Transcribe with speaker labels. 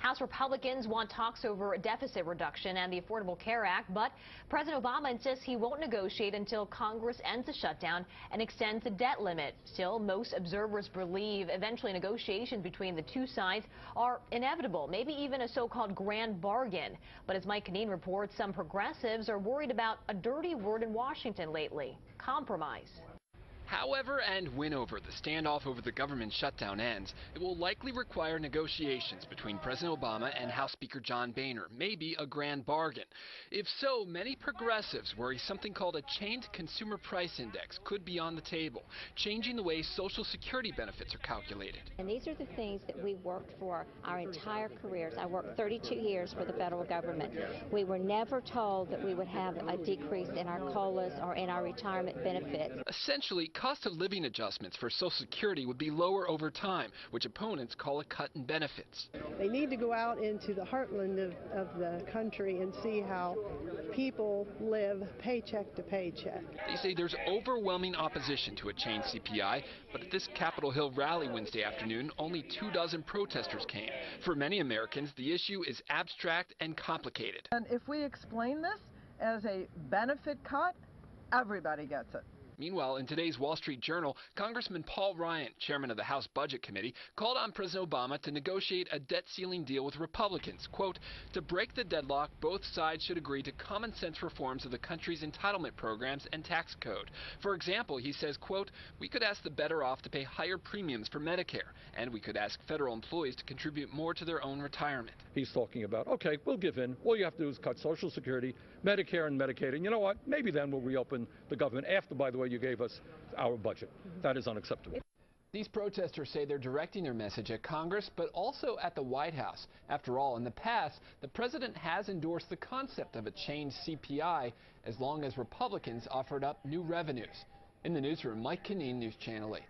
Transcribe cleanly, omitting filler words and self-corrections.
Speaker 1: House Republicans want talks over deficit reduction and the Affordable Care Act, but President Obama insists he won't negotiate until Congress ends the shutdown and extends the debt limit. Still, most observers believe eventually negotiations between the two sides are inevitable, maybe even a so-called grand bargain. But as Mike Canine reports, some progressives are worried about a dirty word in Washington lately: compromise.
Speaker 2: However and whenever the standoff over the government shutdown ends, it will likely require negotiations between President Obama and House Speaker John Boehner, maybe a grand bargain. If so, many progressives worry something called a chained consumer price index could be on the table, changing the way Social Security benefits are calculated.
Speaker 3: And these are the things that we worked for our entire careers. I worked 32 years for the federal government. We were never told that we would have a decrease in our COLAs or in our retirement benefits.
Speaker 2: Essentially, cost of living adjustments for Social Security would be lower over time, which opponents call a cut in benefits.
Speaker 4: They need to go out into the heartland of the country and see how people live paycheck to paycheck.
Speaker 2: They say there's overwhelming opposition to a chained CPI, but at this Capitol Hill rally Wednesday afternoon, only 24 protesters came. For many Americans, the issue is abstract and complicated.
Speaker 5: And if we explain this as a benefit cut, everybody gets it.
Speaker 2: Meanwhile, in today's Wall Street Journal, Congressman Paul Ryan, chairman of the House Budget Committee, called on President Obama to negotiate a debt ceiling deal with Republicans. Quote, to break the deadlock, both sides should agree to common sense reforms of the country's entitlement programs and tax code. For example, he says, quote, we could ask the better off to pay higher premiums for Medicare, and we could ask federal employees to contribute more to their own retirement.
Speaker 6: He's talking about, okay, we'll give in. All you have to do is cut Social Security, Medicare, and Medicaid. And you know what? Maybe then we'll reopen the government after, by the way, you gave us our budget. That is unacceptable.
Speaker 2: These protesters say they're directing their message at Congress, but also at the White House. After all, in the past, the president has endorsed the concept of a chained CPI as long as Republicans offered up new revenues. In the newsroom, Mike Canine, News Channel 8.